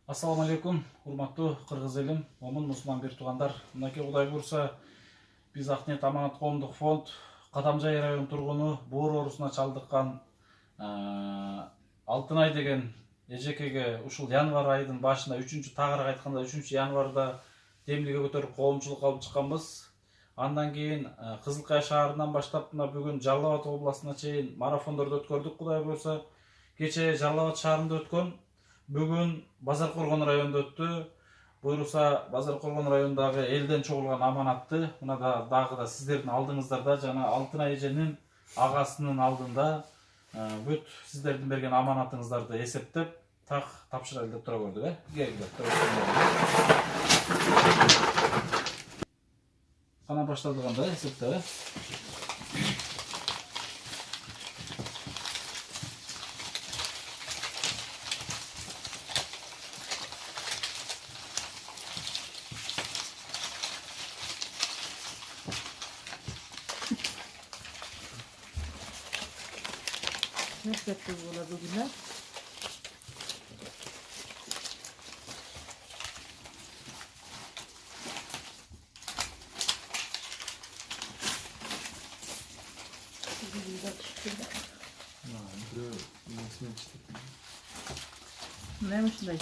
Ассаламу алейкум, урматтуу кыргыз элим, момун мусулман бир туугандар. Мынакей Кудай буйрса, биз Акниет Аманат коомдук фонд Кадамжай район тургуну боор оорусуна чалдыккан Алтынай деген эжекеге ушул январь айынын башында 3-тагыраак айтканда 3-январда демилге көтөрүп коомчулук алып чыкканбыз. Андан кийин Кызылкая шаарынан баштап мына бүгүн Жалал Абад областына чейин марафондорду өткөрдүк. Кудай буйрса, кече Жалал Абад шаарында өткөн, бүгүн Базаркоргон районунда өттү. Буйруса Базаркоргон районундагы элден чогулган аманатты мына дагы да сиздердин алдыңыздарда жана Алтынай эженин агасынын алдында бүт сиздердин берген аманатыңыздарды эсептеп тапшырайлы деп тура көрдүк. Кана баштадык анда эсептеп. Ne yapacağız buna bugün? Neymiş ne?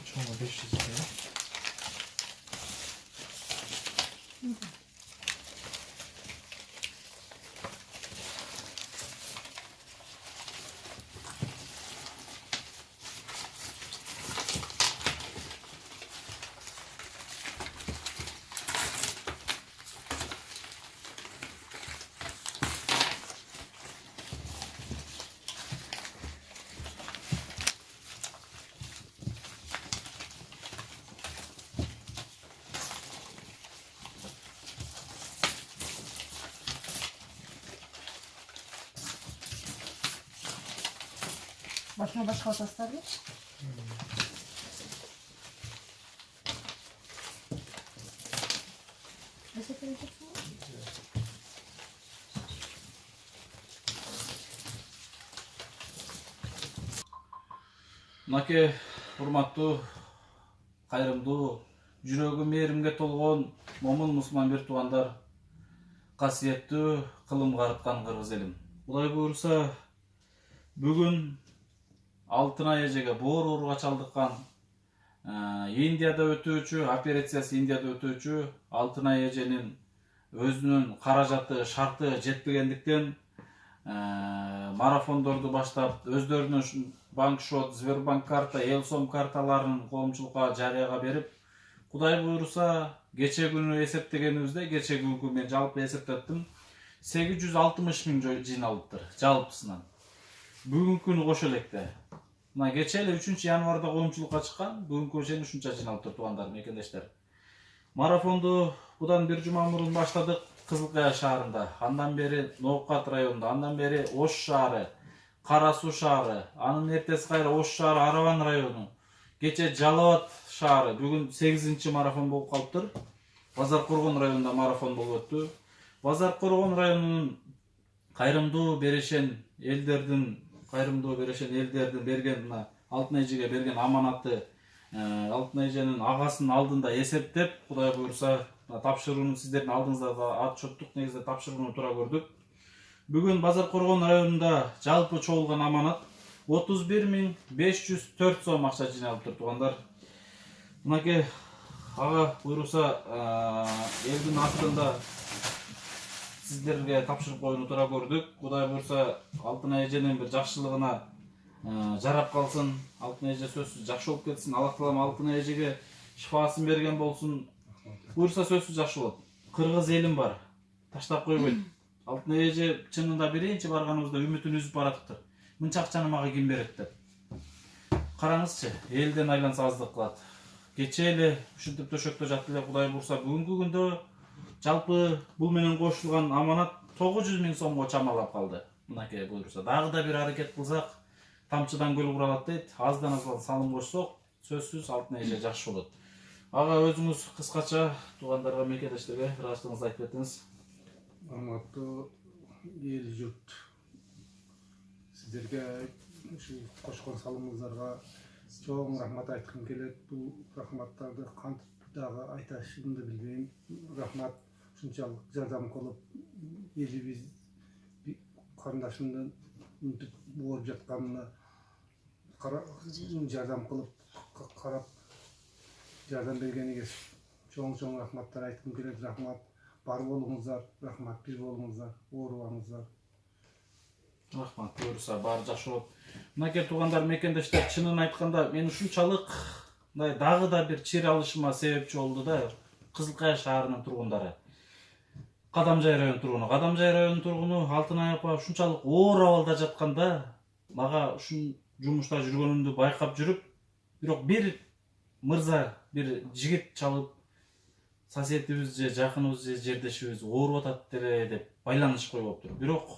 Çoğuna 500 lira. Başına başka taslar mı? Ne söyleyeceksin? Мынакей урматтуу, кайрымдуу, жүрөгү мээримге толгон момун мусулман бир туугандар, касиеттүү кылым карыткан кыргыз элим. Кудай буйрса, бүгүн Алтынай эжеге боор ооруга чалдыккан, Индияда өтүүчү, операциясы Индияда өтүүчү Алтынай эженин өзүнүн каражаты, шарты жетпегендиктен марафондорду баштап, өздөрүнүн банк счет, Сбербанк карта, Элсом карталарын коомчулукка жарыяга берип, Кудай буйрса, кече күнү эсептегенибизде, кече күнкү мен жалпы эсептеттим, 860 миң жыйналыптыр, жалпысынан. Бүгүнкү күнү кошо электе. Мына кече эле 3-январда коомчулукка чыккан, бүгүнкү чейин ушунча жыйналыптыр туугандарым, экендештер. Марафонду будан бир жума мурун баштадык Кызылкая шаарында, андан бери Ноокат районунда, андан бери Ош шаары, Кара Суу шаары, анын эртеси кайра Ош шаары, Араван району, кече Жалал Абад шаары, бүгүн 8-чи марафон болуп калыптыр. Базаркоргон районунда марафон болуп өттү. Базаркоргон районунун кайрымдуу берешен элдердин берген мына Алтынай эжеге берген аманатты Алтынай эженин агасынын алдында эсептеп, Кудай буйрса, тапшырууну сиздердин алдыңыздарда отчеттук негизде тапшырууну тура көрдүк. Бүгүн Базаркоргон районунда жалпы чогулган аманат 31.504 сом акча жыйналыптыр туугандар. Мынакей ага буйруса элдин астында сиздерге тапшырып коюуну тура көрдүк. Кудай буйрса, Алтынай эженин бир жакшылыгына жарап калсын. Алтынай эже сөзсүз жакшы болуп кетсин. Аллах таалам Алтынай эжеге шифасын берген болсун. Буйрса сөзсүз жакшы болот. Кыргыз элим бар. Таштап койбойт. Алтынай эже чынында биринчи барганыбызда үмүтүн үзүп баратыптыр. Мынча акчаны мага ким берет деп. Караңызчы, элден айланса аздык кылат. Кече эле ушинтип төшөктө жатты эле, Кудай буйрса, бүгүнкү күндө жалпы бул менен кошулган аманат 900 миң сомго чамалап калды. Мынакей буйрса, дагы да бир аракет кылсак, тамчыдан көл куралат дейт. Аздан аздан салым кошсок, сөзсүз Алтынай эже жакшы болот. Ага өзүңүз кыскача туугандарга, мекендештерге ыраазычылыгыңызды айтып кетиңиз. Урматтуу урматтуу эл журт, сиздерге ушу кошкон салымыңыздарга чоң рахмат айткым келет. Бул рахматтарды кантип дагы айтышымды билбейм. Рахмат ушунчалык жардам кылып, элибиз карындашымдын мынтип ооруп жатканына жардам кылып карап жардам бергениге чоң рахматтар айткым келет. Рахмат, бар болуңуздар, рахмат, бир болуңуздар, оорубаңыздар. Рахмат, буюрса баары жакшы болот. Мынакей туугандар, мекендештер, чынын айтканда мен ушунчалык мындай дагы да бир чир алышыма себепчи болду да. Кызыл Кая шаарынын тургундары, Кадамжай районунун тургуну Алтынай апа ушунчалык оор абалда жатканда мага ушун жумушта жүргөнүмдү байкап жүрүп, бирок бир мырза, бир жигит чалып, соседибиз же жакыныбыз же жердешибиз ооруп атат деле деп байланышкой болуптур. Бирок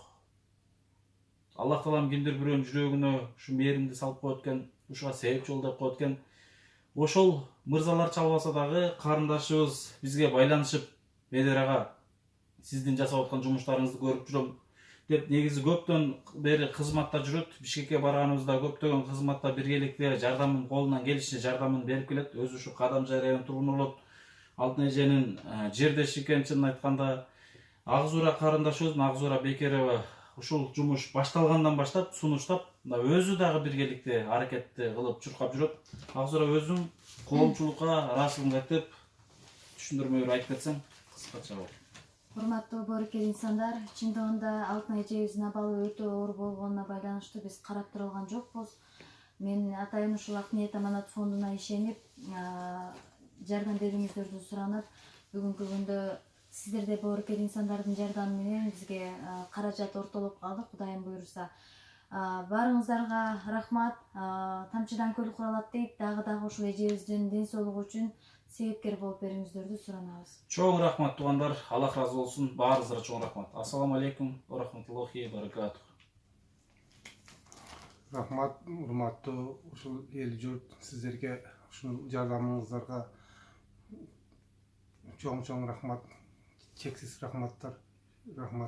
Аллах таалам кимдир бирөөнүн жүрөгүнө ушу мээримди салып коет экен, ушуга себепчи бол деп коет экен. Ошол мырзалар чалбаса дагы карындашыбыз бизге байланышып, Бедер ага, сиздин жасап аткан жумуштарыңызды көрүп жүрөм деп, негизи көптөн бери кызматта жүрөт. Бишкекке барганыбызда көптөгөн кызматта биргеликте жардамын, колунан келишинче жардамын берип келет. Өзү ушу Кадамжай районунун тургуну болот. Алтын эженин жердеши экен. Чынын айтканда Агзура карындашыбыз, Агзура Бекерова ушул жумуш башталгандан баштап сунуштап, өзү дагы биргеликте аракетти кылып чуркап жүрөт. Агзура өзүң коомчулукка ыраазычылыгыңды айтып, түшүндүрмө берип айтып кетсең кыскача болот. Урматтуу боорукер инсандар, чындыгында Алтын эжебиздин абалы өтө оор болгонуна байланыштуу биз карап тура алган жокпуз. Мен атайын ушул Ак ниет аманат фондуна ишенип, жардам берүүңүздөрдү суранып, бүгүнкү күндө сиздерде боорукер инсандардын жардамы менен бизге каражат ортолоп калды, Кудайым буйруса. Баарыңыздарга рахмат. Тамчыдан көл куралат дейт, дагы ушул эжебиздин ден соолугу үчүн себепкер болуп берүүңүздөрдү суранабыз. Чоң рахмат туугандар, Аллах разы болсун, баарыңыздарга чоң рахмат. Ассаламу алейкум ва рахматуллахи ва баракатух. Рахмат, урматтуу ушул эл журт, сиздерге ушул жардамыңыздарга чоң рахмат, чексиз рахматтар. Рахмат.